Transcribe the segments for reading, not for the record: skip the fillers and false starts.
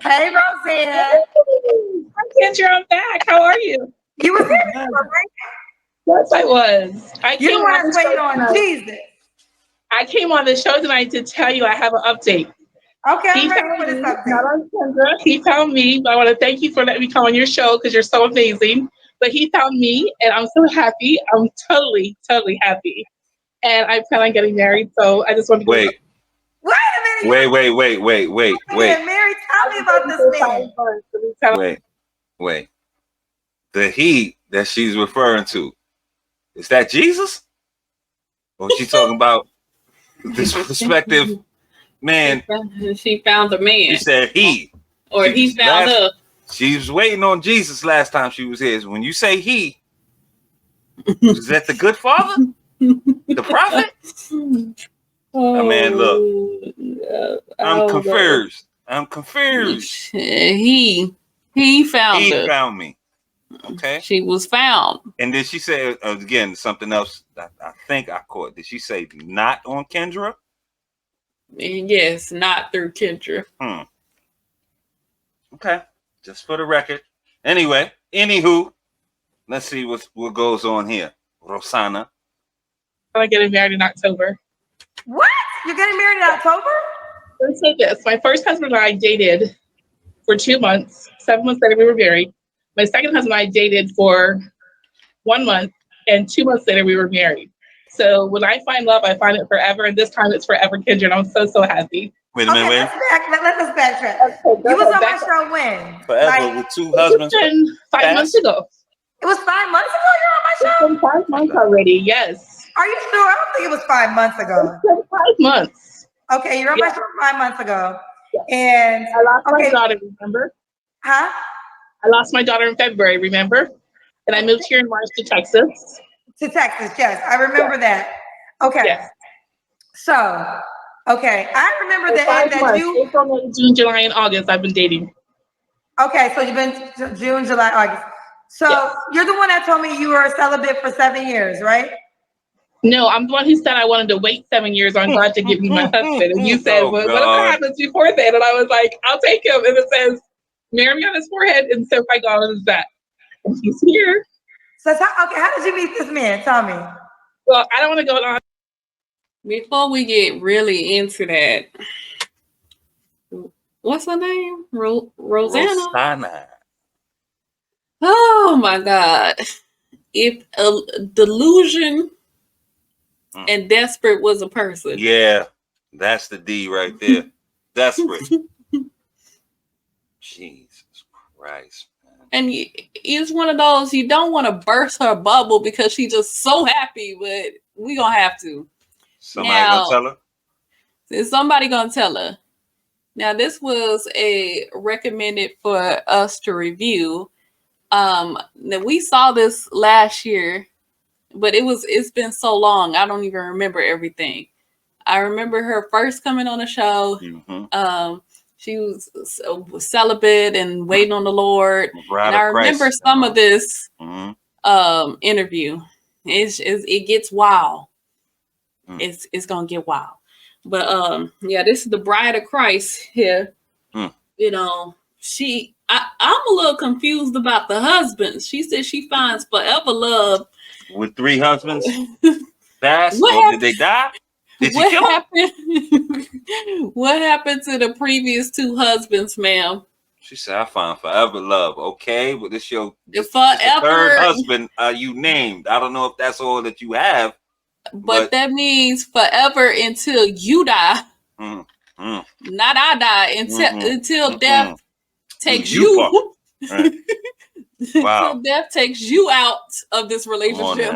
Hey, Roseanne. Hi, Kendra. I'm back. How are you? You was here before, right? Yes, I was. You the one that's waiting on Jesus. I came on the show tonight to tell you I have an update. Okay, I'm He ready found for this me, not update. on Kendra. He found me. But I want to thank you for letting me come on your show because you're so amazing. But he found me, and I'm so happy. I'm totally, totally happy. And I plan on getting married. So I just want to go. Wait, Wait a minute. wait. Get married. Tell me about this man. Wait. The he that she's referring to, is that Jesus? Or is she talking about this prospective man? She found a man. She said he. Or he found her. She was waiting on Jesus last time she was here. So when you say he, is that the good father? The prophet? I mean, look. I'm confused. He found her. He found me. Okay. She was found. And did she say, again, something else that I think I caught? Did she say not on Kendra? Yes, not through Kendra. Okay. Just for the record. Anyway, anywho, let's see what goes on here. Rosanna. I'm getting married in October. What? You're getting married in October? Let's say this. My first husband and I dated for 2 months. 7 months later, we were married. My second husband and I dated for 1 month, and 2 months later, we were married. So when I find love, I find it forever, and this time it's forever, Kendra, and I'm so, so happy. Wait a minute, wait. Let us backtrack. You was on my show when? Forever with two husbands? It's been 5 months ago. It was 5 months ago you're on my show? It's been 5 months already, yes. Are you sure? I don't think it was 5 months ago. It's been 5 months. Okay, you're on my show 5 months ago. And I lost my daughter, remember? Huh? I lost my daughter in February, remember? And I moved here in March to Texas. To Texas, yes. I remember that. Okay. Yes. So, okay. I remember that you... April, May, June, July, and August I've been dating. Okay, so you've been June, July, August. So you're the one that told me you were a celibate for 7 years, right? No, I'm the one who said I wanted to wait 7 years on God to give me my husband. And you said, well, whatever happens before then. And I was like, I'll take him. And it says, marry me on his forehead. And so my God is that. And he's here. So, how did you meet this man? Tell me. Well, I don't want to go on. Before we get really into that, what's her name? Rosanna. Oh my God. If a delusion and desperate was a person. Yeah, that's the D right there. Desperate. Jesus Christ. Man. And it's one of those, you don't want to burst her bubble because she's just so happy, but we gonna have to. Somebody gonna tell her? Is somebody gonna tell her? Now, this was a recommended for us to review. Now we saw this last year, but it's been so long, I don't even remember everything. I remember her first coming on the show. Mm-hmm. She was celibate and waiting on the Lord. And I remember some of this interview. It gets wild. It's gonna get wild. But this is the bride of Christ here. You know, I'm a little confused about the husbands. She said she finds forever love with 3 husbands. Did they die? What happened? What happened to the previous 2 husbands, ma'am? She said, "I find forever love." Okay, well, this your forever 3rd husband you named. I don't know if that's all that you have, but that means forever until you die. Not I die until death takes you. Right. Wow. Until death takes you out of this relationship.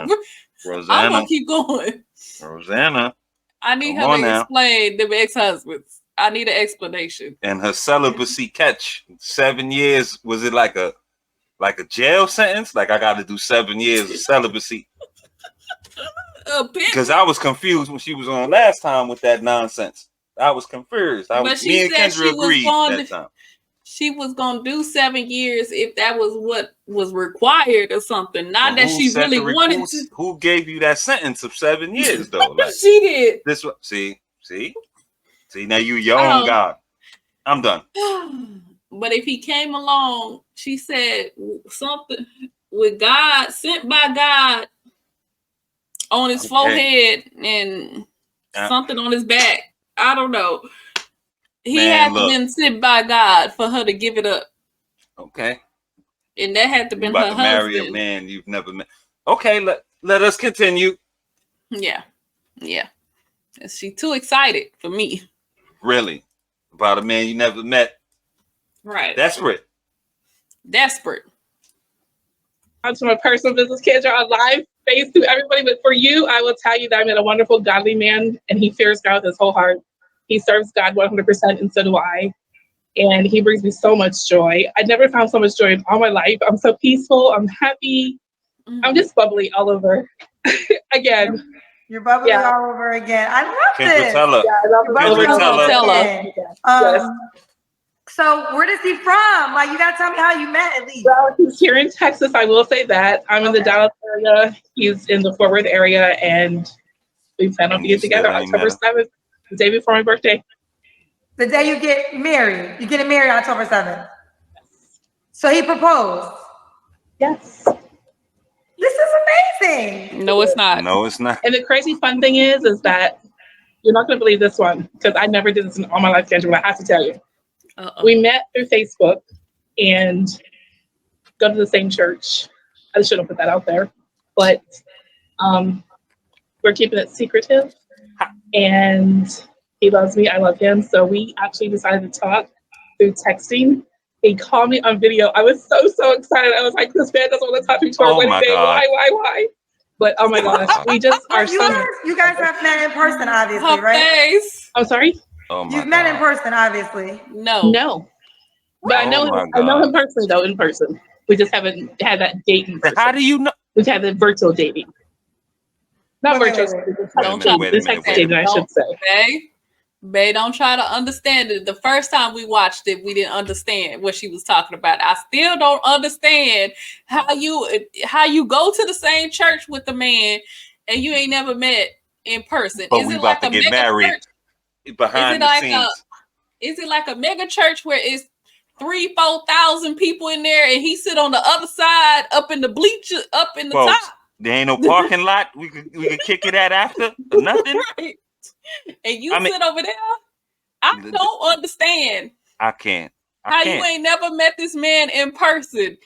I'm gonna keep going. Rosanna. I need her to explain the ex-husbands. I need an explanation. And her celibacy catch 7 years. Was it like a jail sentence? Like I got to do 7 years of celibacy? Because I was confused when she was on last time with that nonsense. I was confused. Me and Kendra agreed that time. She was gonna do 7 years if that was what was required or something. Not that she really wanted to. Who gave you that sentence of 7 years though? Like, she did. This one. See. Now you your own God. I'm done. But if he came along, she said something with God, sent by God on his forehead and something on his back. I don't know. He had to been sent by God for her to give it up. Okay. And that had to been her husband. Marry a man you've never met. Okay, let us continue. Yeah. She too excited for me. Really? About a man you never met? Right. Desperate. Onto my personal business, Kendra, on live face to everybody. But for you, I will tell you that I met a wonderful, godly man, and he fears God with his whole heart. He serves God 100%, and so do I. And he brings me so much joy. I never found so much joy in all my life. I'm so peaceful. I'm happy. I'm just bubbly all over. Again. You're bubbly all over again. I love this. Tell her. Yeah, I love Kendra, tell her. So where is he from? Like, you gotta tell me how you met at least. Well, he's here in Texas. I will say that. I'm in the Dallas area. He's in the Fort Worth area, and we plan on being together October 7th, the day before my birthday. The day you get married. You're getting married October 7th. So he proposed. Yes. This is amazing. No, it's not. And the crazy fun thing is that you're not going to believe this one, because I never did this in all my life, Kendra, but I have to tell you. We met through Facebook and go to the same church. I shouldn't put that out there, but we're keeping it secretive. And he loves me. I love him. So we actually decided to talk through texting. He called me on video. I was so excited. I was like, this man doesn't want to talk to me to our wedding day. Why? But oh my gosh, we just are so. You guys have met in person, obviously, Her right? face. I'm sorry? You've met in person, obviously. No. But I know him personally, though, in person. We just haven't had that date in person. How do you know? We've had the virtual dating. Not virtual. Dating, I should say. Babe, don't try to understand it. The first time we watched it, we didn't understand what she was talking about. I still don't understand how you go to the same church with the man and you ain't never met in person. But is it like a mega church? Behind the scenes. Is it like a mega church where it's 3,000-4,000 people in there and he sit on the other side up in the bleachers, up in the top? There ain't no parking lot. We could kick it at after or nothing. Right. And you sit over there. I don't understand. I can't. How you ain't never met this man in person?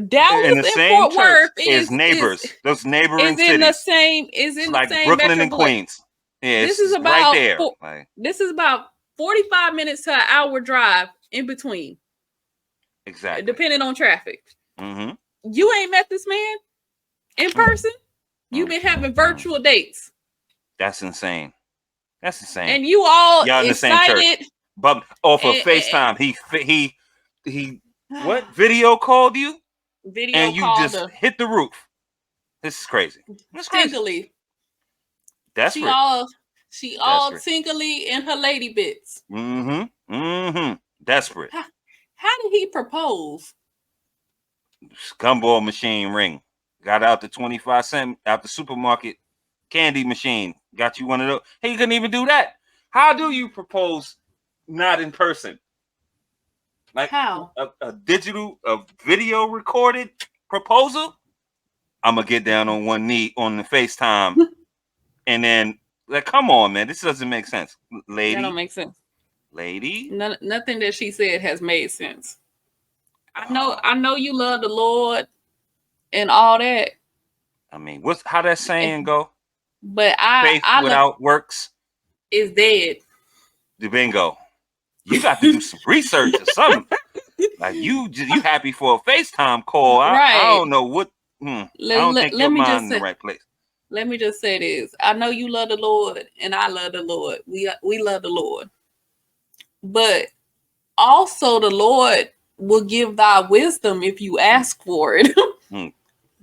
Dallas and Fort Worth is neighbors. Those neighboring cities. Is in like the same Brooklyn and Queens. Yeah, this is about right there. This is about 45 minutes to an hour drive in between. Exactly. Depending on traffic. Mm-hmm. You ain't met this man in person. You've been having virtual dates. That's insane. And you all y'all in the same church. But off of FaceTime, he what video called you? And you just hit the roof. This is crazy. That's crazy. Desperate. She all tingly in her lady bits. Desperate. How did he propose? Gumball machine ring. Got out the 25 cent out the supermarket candy machine. Got you one of those. Hey, you couldn't even do that. How do you propose not in person? Like how? A video recorded proposal? I'm gonna get down on one knee on the FaceTime. And then come on, man. This doesn't make sense. Lady. That don't make sense. Lady. Nothing that she said has made sense. I know you love the Lord and all that. I mean, how that saying go? But faith without works is dead. The bingo. You got to do some research or something. Like you happy for a FaceTime call? I don't know what. I don't think your mind in the right place. Let me just say this. I know you love the Lord, and I love the Lord. We love the Lord, but also the Lord will give thy wisdom if you ask for it.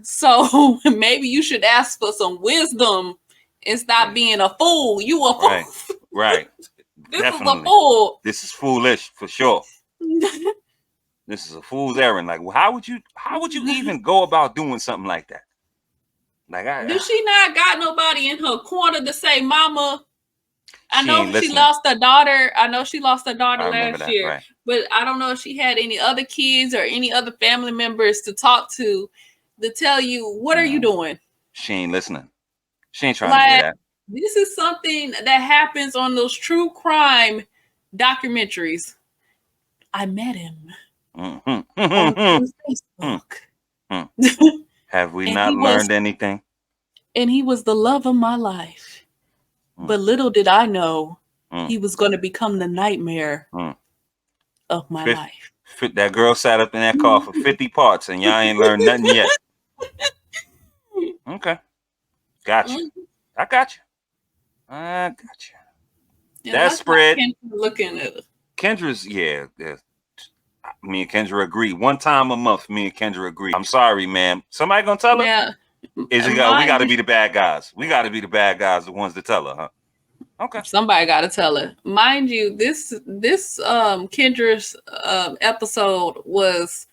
So maybe you should ask for some wisdom and stop being a fool. You a fool. Right. This Definitely. Is a fool. This is foolish for sure. This is a fool's errand. Like, well, how would you even go about doing something like that? Like, does she not got nobody in her corner to say, "Mama"? I know she lost her daughter. I know she lost her daughter last year, right. But I don't know if she had any other kids or any other family members to talk to tell you, what are you doing? She ain't listening. She ain't trying to hear that. This is something that happens on those true crime documentaries. I met him on Facebook. Have we not learned anything? And he was the love of my life. But little did I know he was going to become the nightmare of my life. That girl sat up in that car for 50 parts and y'all ain't learned nothing yet. Okay. Got you. I got you. Yeah, that spread. Looking at it. Kendra's, me and Kendra agree. One time a month, me and Kendra agree. I'm sorry, ma'am. Somebody gonna tell her? Yeah. We got to be the bad guys. We got to be the bad guys, the ones that tell her, huh? Okay. Somebody got to tell her. Mind you, this Kendra's episode was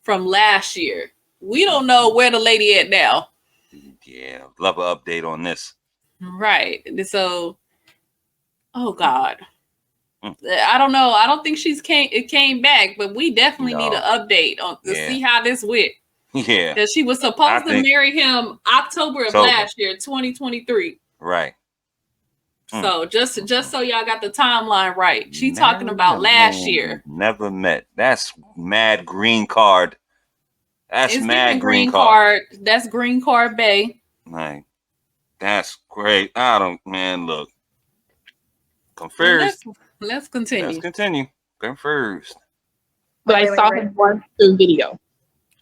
from last year. We don't know where the lady at now. Yeah, love an update on this. Right. So, oh God. I don't know. I don't think it came back, but we definitely need an update to see how this went. Yeah. That she was supposed to marry him October of last year, 2023. Right. So just so y'all got the timeline right. She's talking about last year. Never met. That's mad green card. That's it's mad green card. That's green card Bay. Like, that's great. Look. Come first. Let's continue. Come first. But I saw him once through video.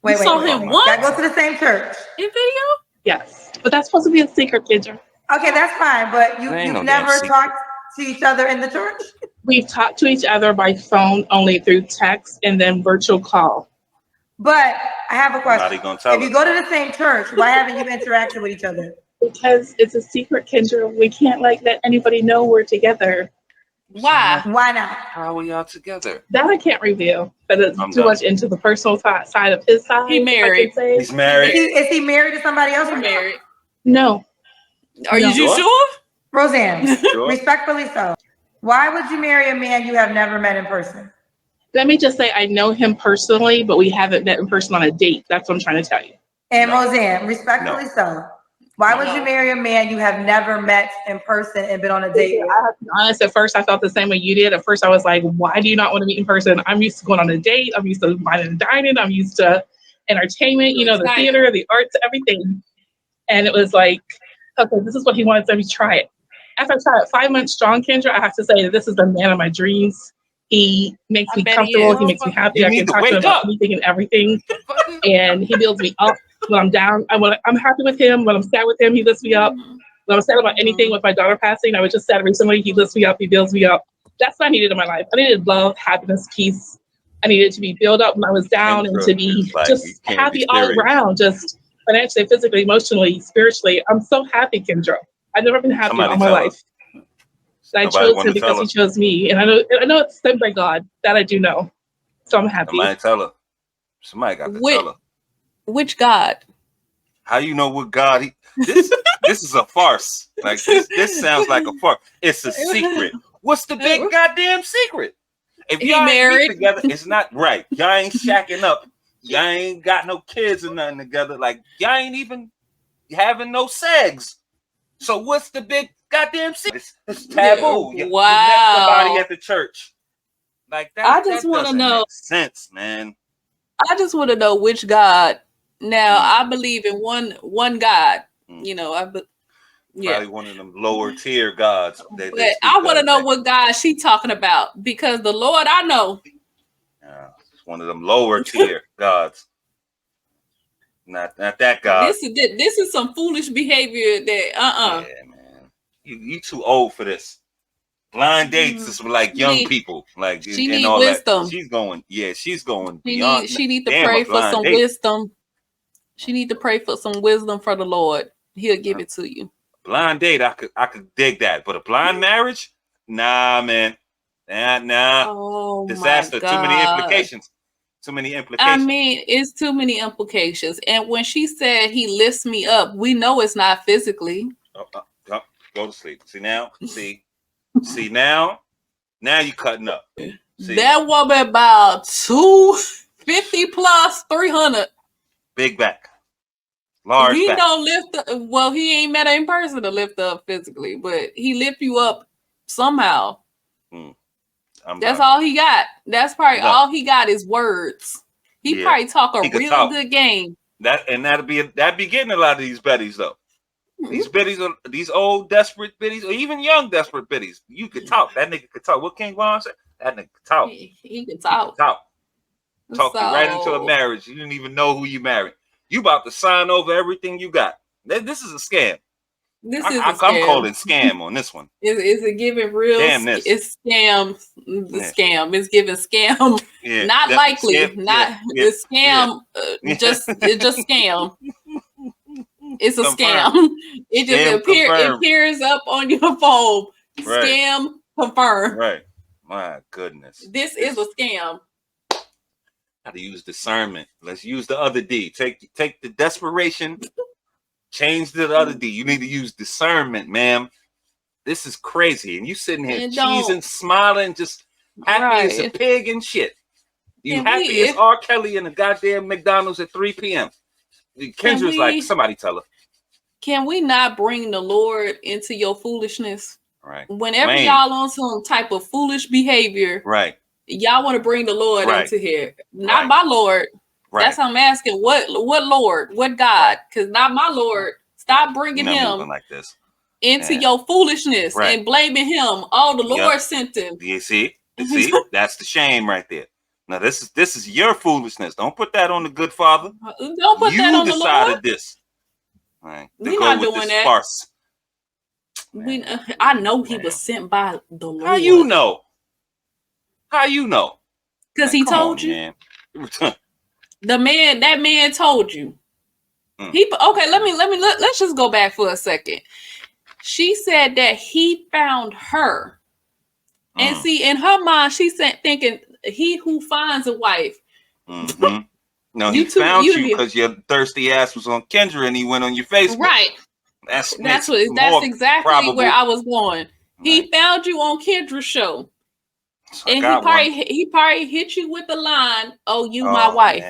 Wait. Him once? That goes to the same church. In video? Yes. But that's supposed to be a secret, Kendra. Okay, that's fine. But you've never talked to each other in the church? We've talked to each other by phone, only through text and then virtual call. But I have a question. If you go to the same church, why haven't you interacted with each other? Because it's a secret, Kendra. We can't let anybody know we're together. Why? Why not? How are y'all together? That I can't reveal. But it's too much into the personal side of his side. He married. He's married. Is he married to somebody else? He's married. No. Are you sure? Roseanne, respectfully so. Why would you marry a man you have never met in person? Let me just say I know him personally, but we haven't met in person on a date. That's what I'm trying to tell you. And Roseanne, respectfully so. Why would you marry a man you have never met in person and been on a date with? I have to be honest, at first I felt the same way you did. At first I was like, why do you not want to meet in person? I'm used to going on a date. I'm used to wine and dining. I'm used to entertainment, the theater, the arts, everything. And it was like, okay, this is what he wanted, so let me try it. After I tried it 5 months strong, Kendra, I have to say that this is the man of my dreams. He makes me comfortable. He makes me happy. I can talk to him about anything and everything. And he builds me up when I'm down. I'm happy with him. When I'm sad with him, he lifts me up. When I'm sad about anything with my daughter passing, I was just sad recently. He lifts me up. He builds me up. That's what I needed in my life. I needed love, happiness, peace. I needed to be built up when I was down and to be just happy all around, just financially, physically, emotionally, spiritually. I'm so happy, Kendra. I've never been happy all my life. I chose him because he chose me. And I know it's sent by God. That I do know. So I'm happy. Somebody tell her. Somebody got to tell her. Which God? How you know what God? This is a farce. Like this sounds like a farce. It's a secret. What's the big goddamn secret? If y'all ain't together, it's not right. Y'all ain't shacking up. Y'all ain't got no kids or nothing together. Like y'all ain't even having no sex. So what's the big goddamn secret? It's taboo. You met somebody at the church. Like that. I just want to know. Make sense, man. I just want to know which God. Now I believe in one God. Probably one of them lower tier gods. But I want to know what God she talking about, because the Lord I know. It's one of them lower tier gods. Not that God. This is some foolish behavior that Yeah, man. You too old for this. Blind dates is like young people. Like she needs wisdom. That. She's going beyond. She need to pray for some wisdom. She need to pray for some wisdom for the Lord. He'll give it to you. Blind date, I could dig that, but a blind marriage, nah, man, nah. Oh, disaster. My God. Too many implications. I mean, it's too many implications. And when she said he lifts me up, we know it's not physically. Go to sleep. See now, see. See now you cutting up. See? That woman about 250 plus 300. Big back. Large he back. Don't lift well, he ain't met her in person to lift up physically, but he lift you up somehow. That's all he got. That's probably all he got is words. He probably talk a real good game. That'd be getting a lot of these biddies though. These biddies are these old desperate biddies, or even young desperate biddies. You could talk. That nigga could talk. What King Von said? That nigga could talk. He could talk. Talk you right into a marriage. You didn't even know who you married. You about to sign over everything you got. This is a scam. I'm calling scam on this one. Is it giving real? Damn this. It's scam. Scam. It's giving scam. Yeah, not likely. Scam. Not it's scam. It's just scam. It's a scam. It just appears up on your phone. Right. Scam confirmed. Right. My goodness. This is a scam. How to use discernment. Let's use the other D. Take the desperation. Change to the other D. You need to use discernment, ma'am. This is crazy. And you sitting here cheesing, smiling, just happy as a pig and shit. You happy as R. Kelly in the goddamn McDonald's at 3 p.m. Kendra's like, somebody tell her. Can we not bring the Lord into your foolishness? Right. Whenever y'all on some type of foolish behavior, right? Y'all want to bring the Lord into here. Not my Lord. Right. That's how I'm asking. What Lord? What God? Because not my Lord. Stop bringing him like this into your foolishness and blaming him. Oh, the Lord sent him. You see? That's the shame right there. Now this is your foolishness. Don't put that on the good Father. Don't put that on the Lord. You decided this. Right. We're not doing that. Farce. I know he was sent by the Lord. How you know? How you know? Because he told you. That man told you. Let's just go back for a second. She said that he found her. And see, in her mind, she's thinking, he who finds a wife. Mm-hmm. No, he found you because your thirsty ass was on Kendra and he went on your Facebook. Right. That's exactly where I was going. He found you on Kendra's show. So and he probably hit you with the line, "Oh, you my wife."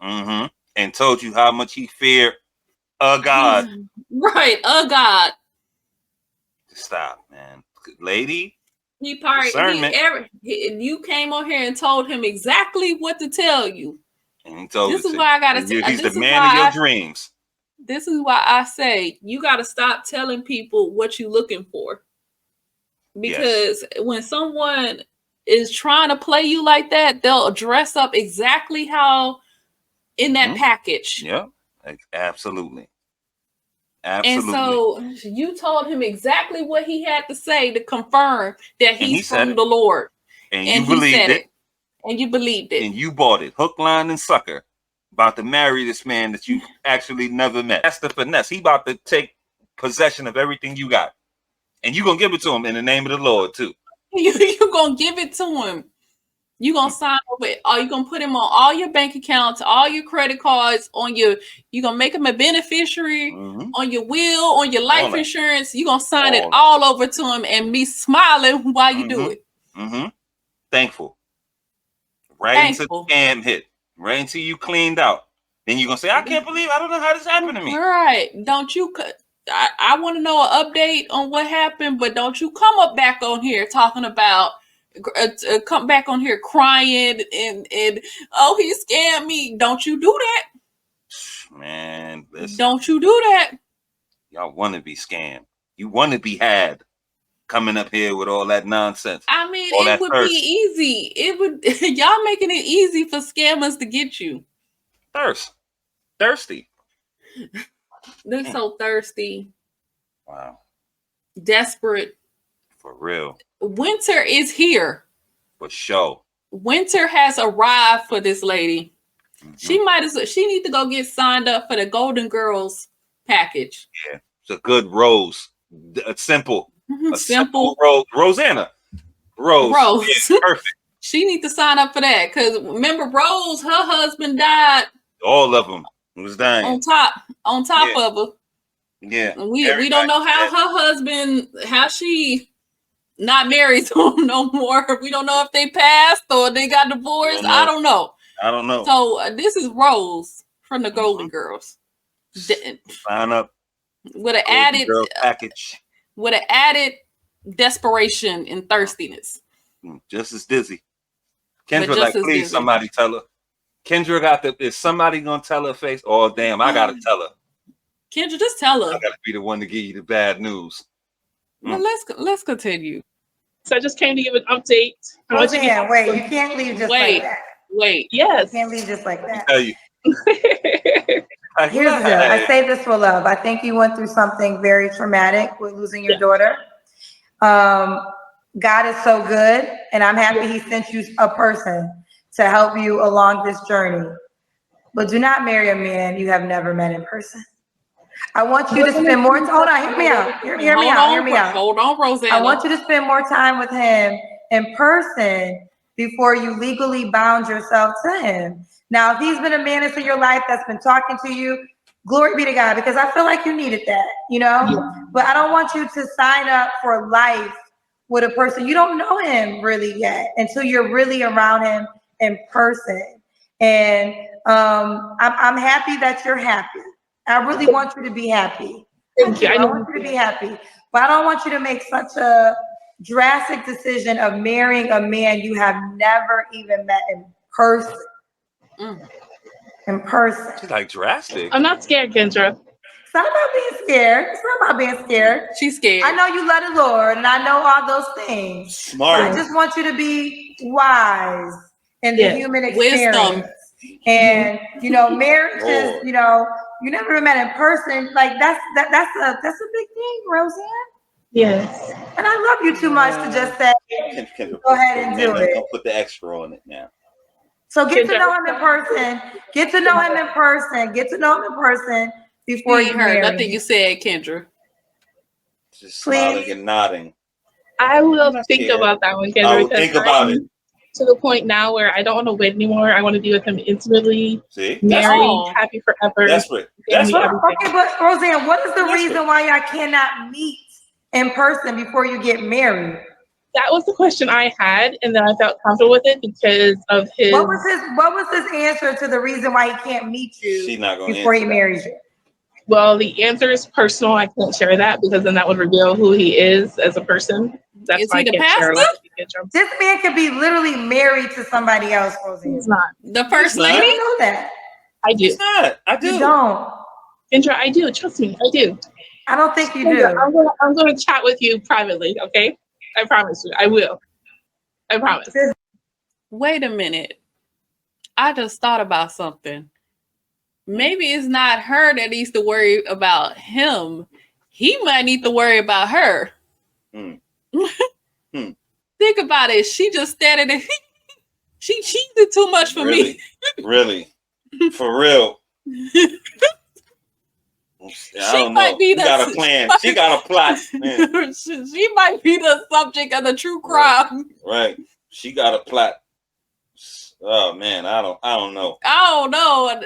Mm-hmm. And told you how much he feared a God. Right, a God. Stop, man. Lady. He probably you came on here and told him exactly what to tell you. And he told this is why I gotta he's the man of your dreams. This is why I say you gotta stop telling people what you're looking for. Because when someone is trying to play you like that, they'll dress up exactly how in that package. Yeah, absolutely. And so you told him exactly what he had to say to confirm that he's from the Lord. And you believed it. And you believed it. And you bought it. Hook, line, and sucker. About to marry this man that you actually never met. That's the finesse. He about to take possession of everything you got. And you're going to give it to him in the name of the Lord, too. You're going to give it to him. You're going to sign over it. You're going to put him on all your bank accounts, all your credit cards, you're going to make him a beneficiary on your will, on your life insurance. You're going to sign it all over to him and be smiling while you do it. Mm-hmm. Thankful. Right into the scam hit. Right until you cleaned out. Then you're going to say, I can't believe, I don't know how this happened to me. All right. Don't you... I want to know an update on what happened, but don't you come up back on here talking about come back on here crying and oh, he scammed me. Don't you do that, man. Listen, don't you do that. Y'all want to be scammed. You want to be had. Coming up here with all that nonsense. I mean, it would be easy. It would y'all making it easy for scammers to get you. Thirsty. They're so thirsty. Wow. Desperate. For real. Winter is here. For sure. Winter has arrived for this lady. She needs to go get signed up for the Golden Girls package. Yeah. It's a good rose. A simple rose. Rosanna. Rose. Yeah, perfect. She needs to sign up for that. Because remember, Rose, her husband died. All of them was dying. On top of her. Yeah. We don't know how her husband, how she not married to him no more. We don't know if they passed or they got divorced. I don't know. So this is Rose from the Golden Girls. Sign up with an added girl package. With an added desperation and thirstiness. Just as dizzy. Kendra, like, please, dizzy. Somebody tell her. Kendra is somebody gonna tell her face? Oh damn, I gotta tell her. Kendra, just tell her. I gotta be the one to give you the bad news. Well, let's continue. So I just came to give an update. Wait, you can't leave just like that. Wait, yes. You can't leave just like that. Tell you. Here's the deal. I say this for love. I think you went through something very traumatic with losing your daughter. God is so good, and I'm happy he sent you a person to help you along this journey. But do not marry a man you have never met in person. I want you to spend more time. Hold on, hear me out. Hear me out. Hold on, Rosanna. I want you to spend more time with him in person before you legally bound yourself to him. Now, if he's been a man into your life that's been talking to you, glory be to God, because I feel like you needed that, you know? Yeah. But I don't want you to sign up for life with a person. You don't know him really yet until you're really around him in person. And I'm happy that you're happy. I really want you to be happy. Thank you. I want you to be happy. But I don't want you to make such a drastic decision of marrying a man you have never even met in person. In person. She's like drastic. I'm not scared, Kendra. It's not about being scared. It's not about being scared. She's scared. I know you love the Lord, and I know all those things. Smart. I just want you to be wise in the human experience. Wisdom. And you know, marriage is, you know, you never met in person. Like that's a big thing, Roseanne. Yes. And I love you too much to just say, go ahead and do it. Don't put the extra on it now. So get to know him in person. Get to know him in person. Get to know him in person before you heard marry. Nothing you said, Kendra. Just smiling and nodding. I will think about that one, Kendra. I will think about it. To the point now where I don't want to wait anymore. I want to be with him intimately, married, happy forever. Desperate. Okay, but Roseanne, what is the reason why y'all cannot meet in person before you get married? That was the question I had, and then I felt comfortable with it because of his. What was his answer to the reason why he can't meet you before he marries you? Well, the answer is personal. I can't share that because then that would reveal who he is as a person. That's why I can't share a lot. This man could be literally married to somebody else, Roseanne. He's not. The first lady? I don't know that. I do. He's not. I do. You don't. Kendra, I do. Trust me, I do. I don't think you Kendra, do. I'm going to chat with you privately, okay? I promise you. I will. I promise. Wait a minute. I just thought about something. Maybe it's not her that needs to worry about him. He might need to worry about her. Think about it. She just standing there. She cheated too much for me. Really? For real? She might be got a plan. She got a plot. Man. She might be the subject of the true crime. Right. She got a plot. Oh man, I don't know. I don't know.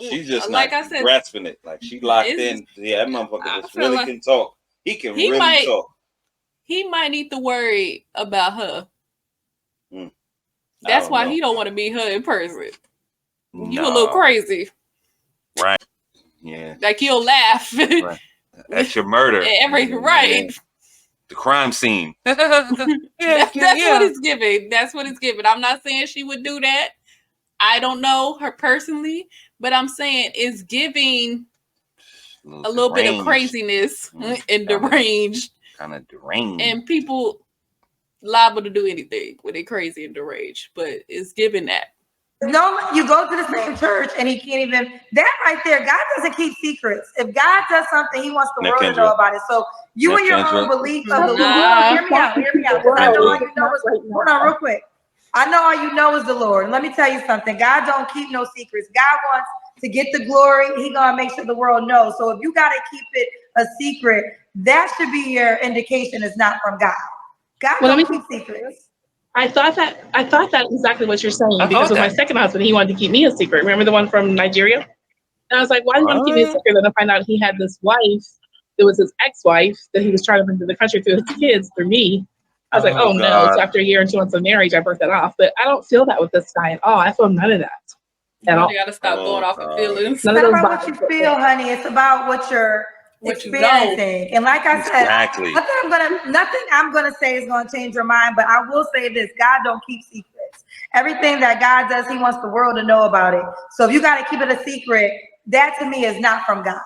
She's just like not I said, grasping it. Like she locked in. Yeah, that motherfucker just really can talk. He really talk. He might need to worry about her. That's why he don't want to meet her in person. You a little crazy. Right. Yeah. Like he'll laugh. Right. That's your murder. Right. The crime scene. That's what it's giving. That's what it's giving. I'm not saying she would do that. I don't know her personally, but I'm saying it's giving a little bit of craziness and deranged. Kind of deranged. And people liable to do anything when they're crazy and deranged, but it's giving that. No, you go to the same church and he can't even. That right there, God doesn't keep secrets. If God does something, He wants the world to know about it. So you and your own belief of the Lord. Hear me out. I know all you know is. Hold on, real quick. I know all you know is the Lord. Let me tell you something. God don't keep no secrets. God wants to get the glory. He gonna make sure the world knows. So if you gotta keep it a secret, that should be your indication it's not from God. God don't keep secrets. I thought that exactly what you're saying because with my second husband, he wanted to keep me a secret. Remember the one from Nigeria? And I was like, why do you want to keep me a secret? Then I find out he had this wife that was his ex-wife that he was trying to bring to the country through his kids through me. I was like, oh no. So after a year and 2 months of marriage, I broke that off. But I don't feel that with this guy at all. I feel none of that at all. You gotta stop going off of feelings. It's not about what you feel, honey. It's about what you're experiencing. And like I said, nothing I'm gonna say is gonna change your mind. But I will say this: God don't keep secrets. Everything that God does, He wants the world to know about it. So if you got to keep it a secret, that to me is not from God.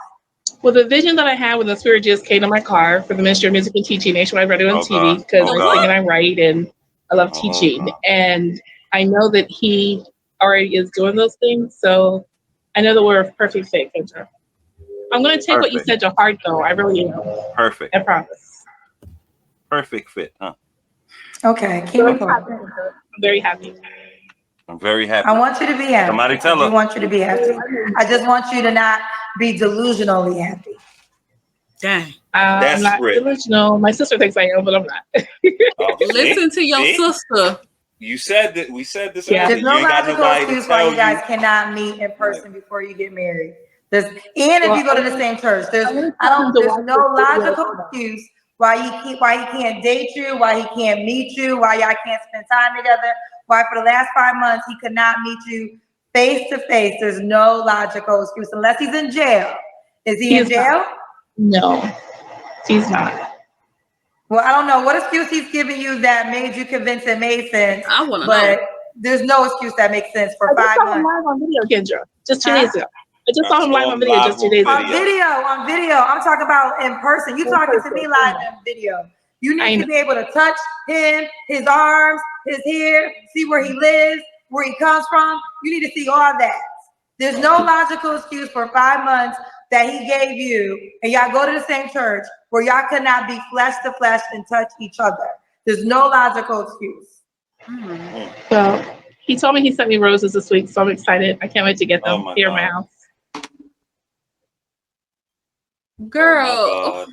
Well, the vision that I had when the Spirit just came to my car for the Ministry of Music and Teaching, nationwide radio and TV, because I sing and I write and I love teaching. And I know that He already is doing those things. So I know that we're a perfect fit, Kendra. I'm going to take what you said to heart, though. I really am. Perfect. I promise. Perfect fit, huh? Okay. Keep it going. I'm very happy. I'm very happy. I want you to be happy. Somebody tell her. I want you to be happy. I just want you to not be delusionally happy. Dang. I'm not delusional. My sister thinks I am, but I'm not. Listen to your sister. You said that. We said this. Yeah. There's no logical excuse why you guys cannot meet in person before you get married. If you go to the same church, there's no logical excuse why he can't date you, why he can't meet you, why y'all can't spend time together, why for the last 5 months he could not meet you face to face. There's no logical excuse unless he's in jail. Is he in jail? No, he's not. Well, I don't know what excuse he's giving you that made you convinced it made sense. I want to know. But there's no excuse that makes sense for 5 months. I just saw him live on video, Kendra, just 2 days ago. I just saw him live on video just 2 days ago. On video. I'm talking about in person. You talking to me live on video. You need to be able to touch him, his arms, his hair, see where he lives, where he comes from. You need to see all that. There's no logical excuse for 5 months that he gave you, and y'all go to the same church where y'all could not be flesh to flesh and touch each other. There's no logical excuse. Well, he told me he sent me roses this week, so I'm excited. I can't wait to get them here in my house. Girl,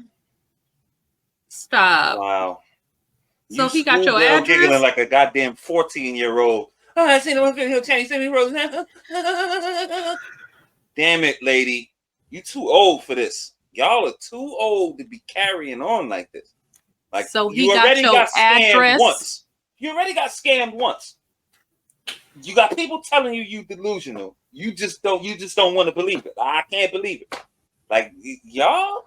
stop. Wow. So he got your address? Giggling like a goddamn 14-year-old. Oh, I seen him on video chat. He sent me roses. Damn it, lady. You too old for this. Y'all are too old to be carrying on like this. Like, so he got your address once. You already got scammed once. You got people telling you delusional. You just don't want to believe it. I can't believe it. Like, y'all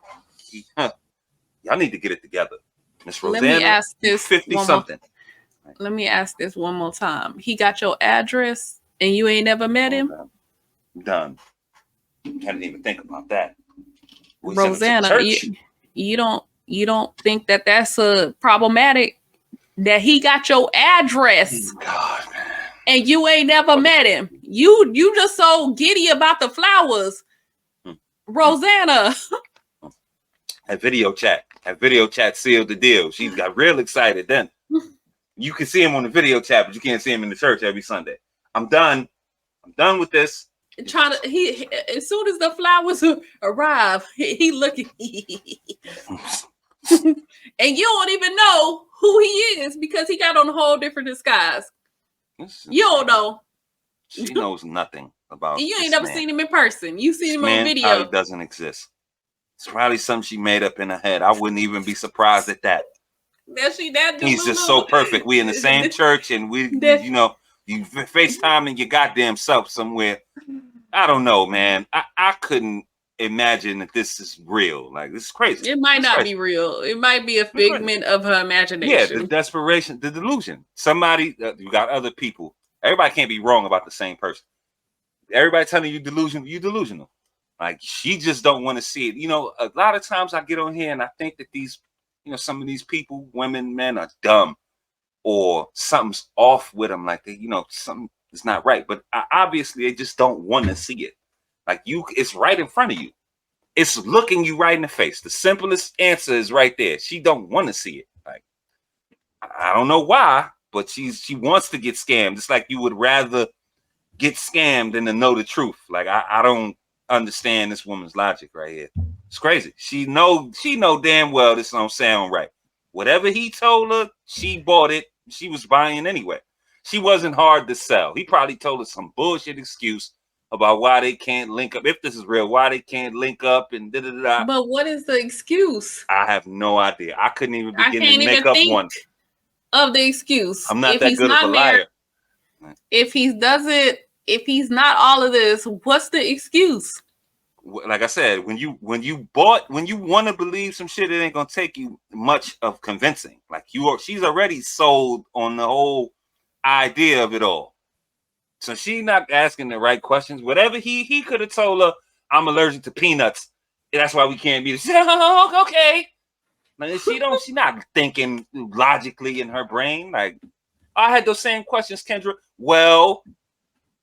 need to get it together. Miss Rosanna, let me ask this 50-something. Let me ask this one more time. He got your address and you ain't never met him? Done. I didn't even think about that. Rosanna, you don't think that that's problematic that he got your address and you ain't never met him? You just so giddy about the flowers. Rosanna. That video chat sealed the deal. She got real excited then. You can see him on the video chat, but you can't see him in the church every Sunday. I'm done with this. As soon as the flowers arrive, he looking and you don't even know who he is because he got on a whole different disguise. You don't know. She knows nothing about. You ain't never seen him in person. You seen him on video. Probably doesn't exist. It's probably something she made up in her head. I wouldn't even be surprised at that. He's just so perfect. We in the same church, and you FaceTiming your goddamn self somewhere. I don't know, man. I couldn't imagine that this is real. Like, this is crazy. It might not be real. It might be a figment of her imagination. Yeah, the desperation, the delusion. Somebody, you got other people. Everybody can't be wrong about the same person. Everybody telling you delusional. Like, she just don't want to see it. You know, a lot of times I get on here and I think that these, some of these people, women, men, are dumb, or something's off with them. Like, something is not right. But obviously, they just don't want to see it. Like, it's right in front of you. It's looking you right in the face. The simplest answer is right there. She don't want to see it. Like, I don't know why, but she wants to get scammed. It's like you would rather get scammed than to know the truth. Like, I don't understand this woman's logic right here. It's crazy. She know damn well this don't sound right. Whatever he told her, she bought it. She was buying anyway. She wasn't hard to sell. He probably told her some bullshit excuse about why they can't link up. If this is real, why they can't link up and da-da-da. But what is the excuse? I have no idea. I couldn't even begin to make up one. of the excuse. I'm not if that he's good not of a married, liar. if he's not all of this, what's the excuse? Like I said, when you want to believe some shit, it ain't gonna take you much of convincing. Like she's already sold on the whole idea of it all. So she not asking the right questions. Whatever he could have told her, I'm allergic to peanuts. That's why we can't be. She said, oh, okay. Like, she not thinking logically in her brain. Like, I had those same questions, Kendra. Well,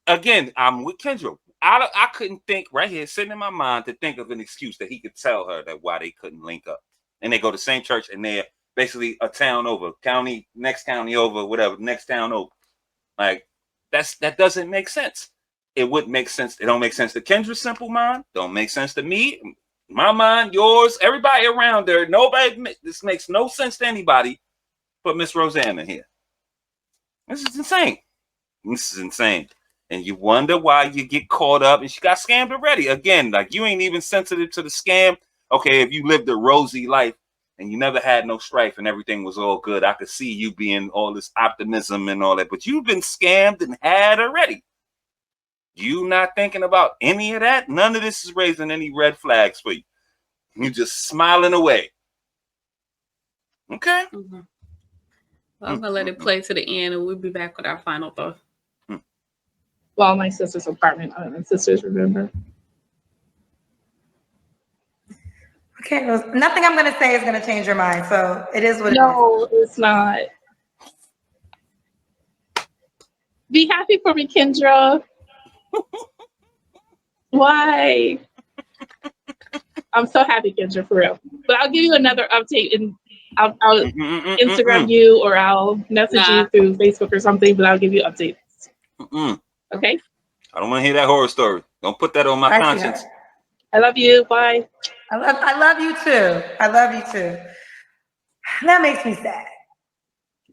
again, I'm with Kendra. I couldn't think right here, sitting in my mind, to think of an excuse that he could tell her that why they couldn't link up. And they go to the same church, and they're basically a town over, next county over, whatever, next town over. Like, that doesn't make sense. It wouldn't make sense. It don't make sense to Kendra's simple mind. Don't make sense to me, my mind, yours, everybody around there. Nobody. This makes no sense to anybody but Miss Rosanna here. This is insane. This is insane. And you wonder why you get caught up, and she got scammed already. Again, like, you ain't even sensitive to the scam. Okay, if you lived a rosy life and you never had no strife and everything was all good, I could see you being all this optimism and all that. But you've been scammed and had already. You not thinking about any of that? None of this is raising any red flags for you. You just smiling away. Okay? Mm-hmm. Well, I'm going to let it play to the end, and we'll be back with our final thought. Well, my sister's apartment. My sisters remember. Okay, well, nothing I'm going to say is going to change your mind. So it is what it is. No, it's not. Be happy for me, Kendra. Why? I'm so happy, Kendra, for real. But I'll give you another update, and I'll Instagram you, or I'll message you through Facebook or something. But I'll give you updates. Okay. I don't want to hear that horror story. Don't put that on my conscience. I love you. Bye. I love you too. I love you too. That makes me sad.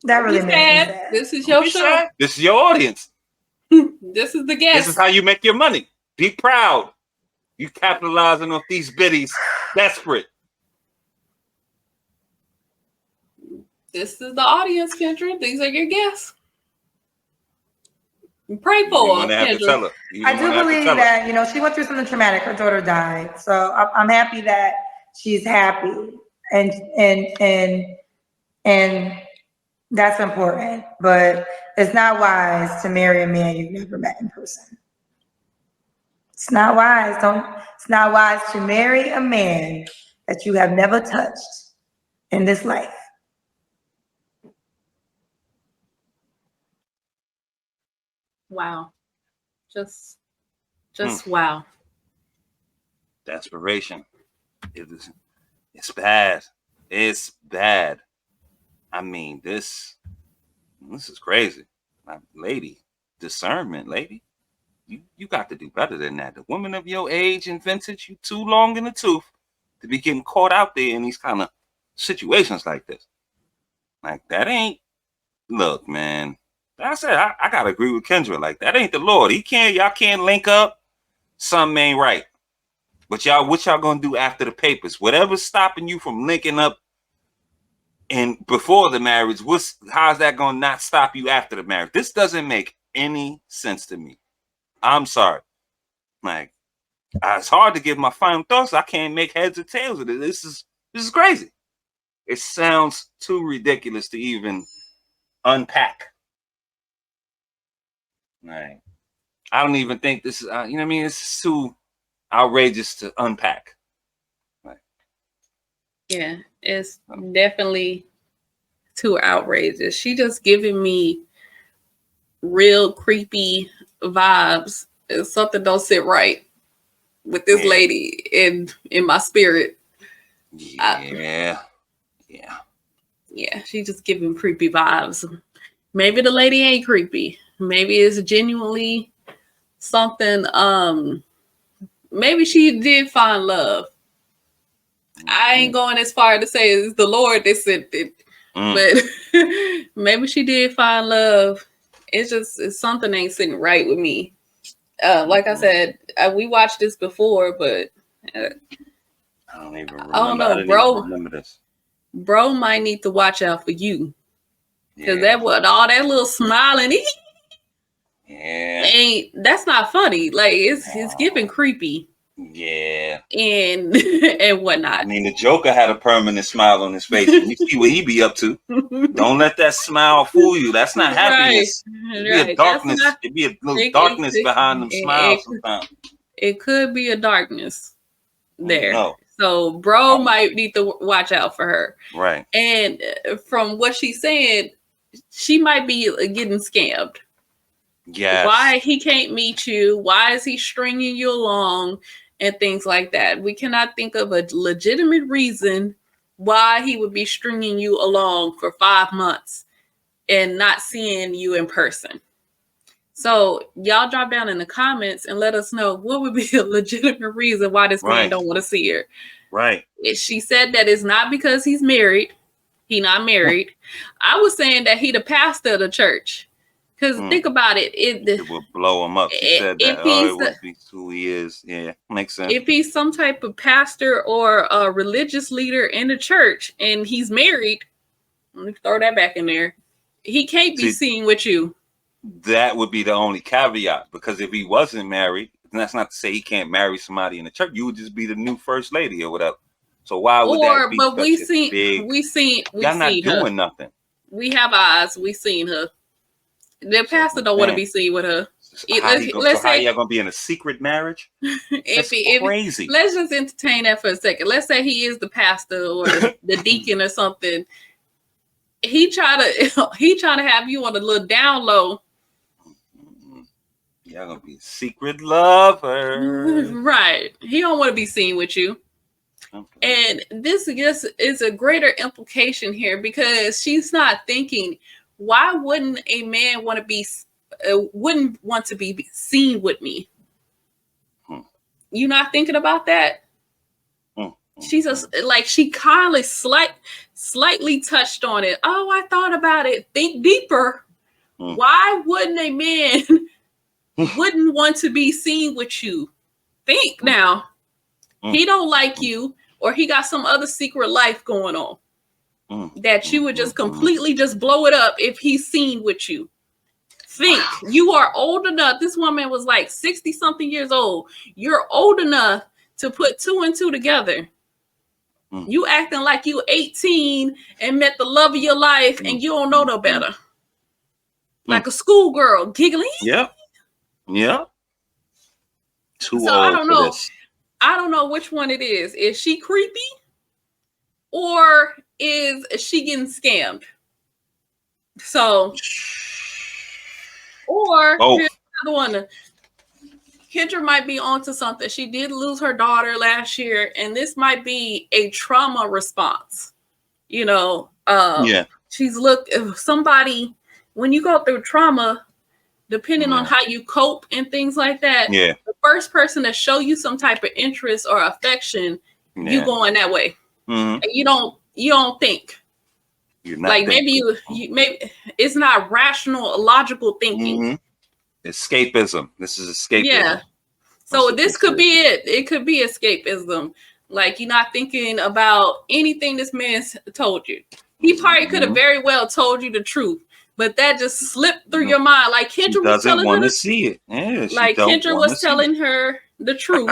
That really makes me sad. This is your show. This is your audience. This is the guest. This is how you make your money. Be proud. You capitalizing off these biddies. Desperate. This is the audience, Kendra. These are your guests. Pray for her, Kendra. I do believe that, she went through something traumatic. Her daughter died. So I'm happy that she's happy. And that's important. But it's not wise to marry a man you've never met in person. It's not wise. It's not wise to marry a man that you have never touched in this life. Wow. Just wow. Desperation. It's bad. It's bad. I mean, this is crazy. Lady, discernment, lady. You got to do better than that. The woman of your age and vintage, you too long in the tooth to be getting caught out there in these kind of situations like this. Like, that ain't, look, man. Like I said, I gotta agree with Kendra. Like, that ain't the Lord. Y'all can't link up. Something ain't right. But what y'all gonna do after the papers? Whatever's stopping you from linking up and before the marriage, how's that gonna not stop you after the marriage? This doesn't make any sense to me. I'm sorry. Like, it's hard to give my final thoughts. I can't make heads or tails of it. This is crazy. It sounds too ridiculous to even unpack. Like, I don't even think this is, you know what I mean? It's too outrageous to unpack. Like, yeah, it's definitely too outrageous. She just giving me real creepy vibes. Something don't sit right with this lady in my spirit. Yeah. She just giving creepy vibes. Maybe the lady ain't creepy. Maybe it's genuinely something. Maybe she did find love. I ain't going as far to say it's the Lord that sent it, but maybe she did find love. It's something ain't sitting right with me. Like I said, we watched this before, but I don't even remember. I don't know, bro. Remember this. Bro might need to watch out for you. Because that what all that little smiling, that's not funny. Like it's giving creepy. Yeah. And whatnot. I mean, the Joker had a permanent smile on his face. You see what he be up to. Don't let that smile fool you. That's not happiness. It'd be a darkness. It'd be a little darkness behind them smiles sometimes. It could be a darkness there. No. So bro might need to watch out for her. Right. And from what she's saying, she might be getting scammed. Yeah. Why he can't meet you? Why is he stringing you along? And things like that. We cannot think of a legitimate reason why he would be stringing you along for 5 months and not seeing you in person. So y'all drop down in the comments and let us know what would be a legitimate reason why this man don't want to see her. Right. She said that it's not because he's married. He not married. I was saying that he the pastor of the church. Because think about it. It will blow him up. She said that. It would be who he is. Yeah, makes sense. If he's some type of pastor or a religious leader in the church and he's married, let me throw that back in there. He can't be seen with you. That would be the only caveat. Because if he wasn't married, and that's not to say he can't marry somebody in the church, you would just be the new first lady or whatever. So why would that be? But we seen y'all not doing nothing. We have eyes. We seen her. The pastor don't want to be seen with her. Let's say y'all gonna be in a secret marriage. That's crazy. Let's just entertain that for a second. Let's say he is the pastor or the deacon or something. He try to have you on a little down low. Y'all gonna be secret lovers, right? He don't want to be seen with you. Okay. And this is a greater implication here because she's not thinking. Why wouldn't a man want to be seen with me? You not thinking about that? She's she kindly slightly touched on it. Oh, I thought about it. Think deeper. Why wouldn't a man wouldn't want to be seen with you? Think now. He don't like you, or he got some other secret life going on. That you would just completely just blow it up if he's seen with you. Think you are old enough. This woman was like 60 something years old. You're old enough to put 2 and 2 together. You acting like you 18 and met the love of your life and you don't know no better. Like a schoolgirl giggling. Yep. Too old I don't know. This. I don't know which one it is. Is she creepy? Or is she getting scammed? So, or here's another one. Kendra might be onto something. She did lose her daughter last year, and this might be a trauma response. She's somebody, when you go through trauma, depending on how you cope and things like that, the first person to show you some type of interest or affection, you going that way. And you don't think. You're not like thinking. maybe it's not rational, logical thinking. Escapism. This is escapism. Yeah. So this could be it. It could be escapism. Like you're not thinking about anything this man's told you. He probably could have very well told you the truth, but that just slipped through your mind. Like Kendra was telling her to see it. Yeah, like Kendra was telling her the truth.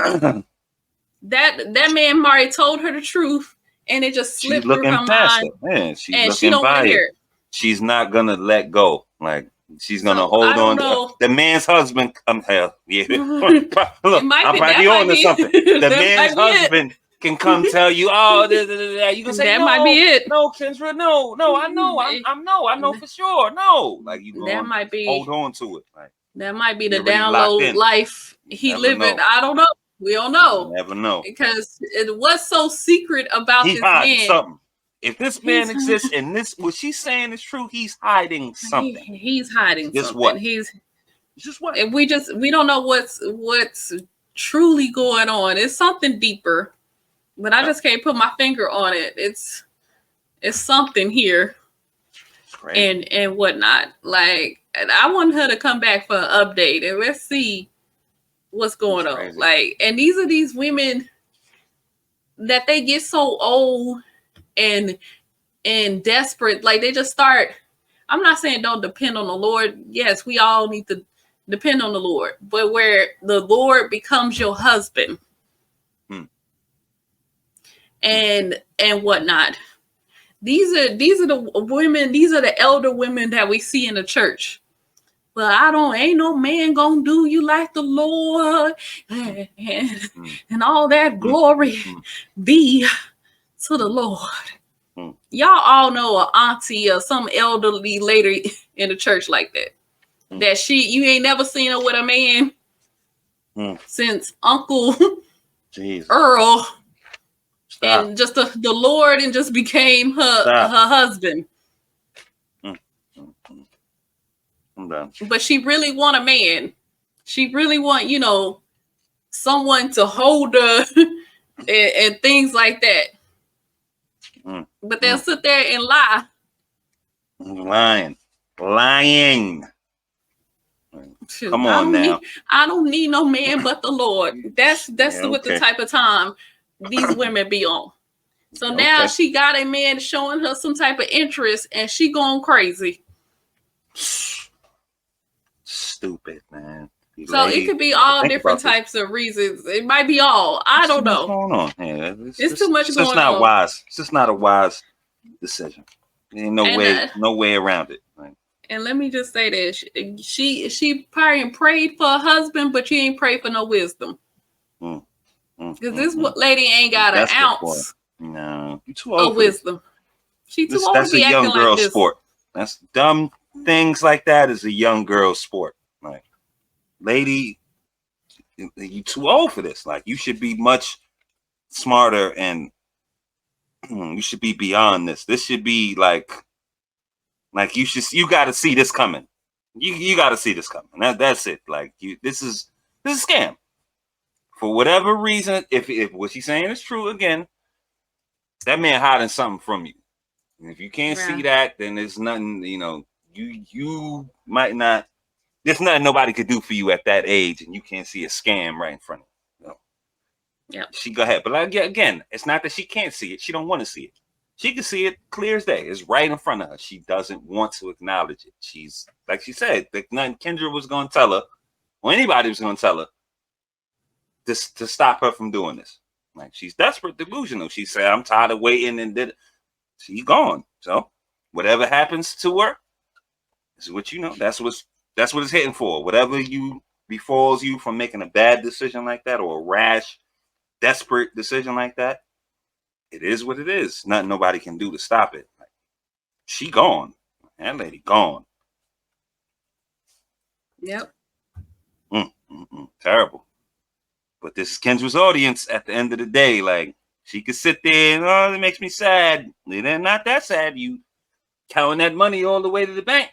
that man Mari told her the truth, and it just slipped through her mind. Man, she don't want to hear it. She's not gonna let go. Like she's gonna hold on to the man's husband. Hell, yeah. Look, I'm probably on to something. The man's husband can come tell you, you can say that might be it. No, Kendra, no, I know, I know for sure. No, like you that might be hold on to it. Like that might be the down low life he living. I don't know. We don't know. You never know. Because it was so secret about this man. Something. If this man exists and what she's saying is true, he's hiding something. He's hiding just something. What? He's just what? And we don't know what's truly going on. It's something deeper. But I just can't put my finger on it. It's something here. And whatnot. Like, and I want her to come back for an update and let's see what's going on. Like, and these are these women that they get so old and desperate. Like they just start. I'm not saying don't depend on the Lord. Yes, we all need to depend on the Lord, but where the Lord becomes your husband and whatnot. These are the women, these are the elder women that we see in the church. But ain't no man gonna do you like the Lord, and all that glory be to the Lord. Y'all all know an auntie or some elderly lady in the church like that. That you ain't never seen her with a man since Uncle Earl. Stop. And just the Lord, and just became her husband. I'm done. But she really want a man. She really want, someone to hold her and things like that. But they'll sit there and lie. Lying. Come on now. I don't need no man but the Lord. That's what the type of time these women be on. So now she got a man showing her some type of interest, and she going crazy. Stupid, man. So it could be all different types of reasons. It might be all. I don't know. What's going on? Yeah, it's too much going on. It's not wise. It's just not a wise decision. There ain't no way around it. Right? And let me just say this: she probably prayed for a husband, but she ain't prayed for no wisdom. Because this lady ain't got an ounce. No, you too old of wisdom. She too old That's to be a young acting girl like this. sport. That's dumb things like that is a young girl sport. Like, lady, you too old for this. Like, you should be much smarter, and you should be beyond this. This should be like you got to see this coming. You got to see this coming. That's it. Like, this is a scam. For whatever reason, if what she's saying is true, again, that man hiding something from you. And if you can't see that, then there's nothing, you might not, there's nothing nobody could do for you at that age, and you can't see a scam right in front of you. Yeah. She go ahead. But again, it's not that she can't see it. She don't want to see it. She can see it clear as day. It's right in front of her. She doesn't want to acknowledge it. She's, like she said, nothing Kendra was going to tell her, or anybody was going to tell her, to stop her from doing this. Like, she's desperate, delusional. She said, I'm tired of waiting, and did it. She's gone. So whatever happens to her, this is what you know. That's what it's hitting for. Whatever befalls you from making a bad decision like that, or a rash, desperate decision like that, it is what it is. Nothing nobody can do to stop it. Like, she gone. That lady gone. Yep. Terrible. But this is Kendra's audience at the end of the day. Like, she could sit there and, oh, it makes me sad. They're not that sad. You counting that money all the way to the bank.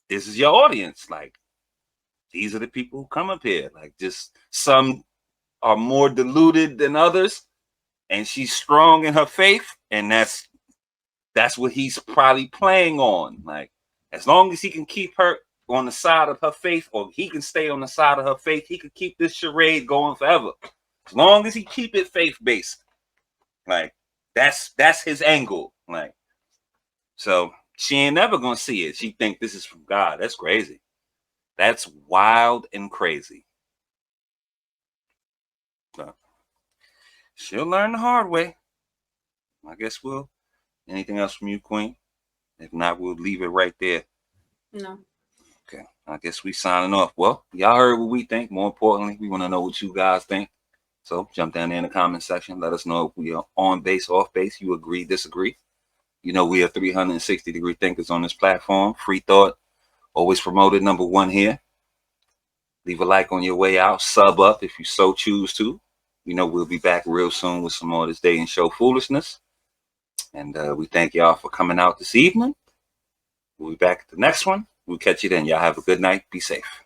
This is your audience. Like, these are the people who come up here. Like, just some are more deluded than others, and she's strong in her faith, and that's what he's probably playing on. Like, as long as he can keep her on the side of her faith, or he can stay on the side of her faith, he could keep this charade going forever. As long as he keep it faith-based. Like, that's his angle. Like, so she ain't never gonna see it. She think this is from God. That's crazy. That's wild and crazy. So she'll learn the hard way. I guess anything else from you, Queen? If not, we'll leave it right there. No. Okay, I guess we signing off. Well, y'all heard what we think. More importantly, we want to know what you guys think. So jump down there in the comment section. Let us know if we are on base, off base. You agree, disagree. We are 360-degree thinkers on this platform. Free thought, always promoted #1 here. Leave a like on your way out. Sub up if you so choose to. We'll be back real soon with some more of this day and show foolishness. And we thank y'all for coming out this evening. We'll be back at the next one. We'll catch you then. Y'all have a good night. Be safe.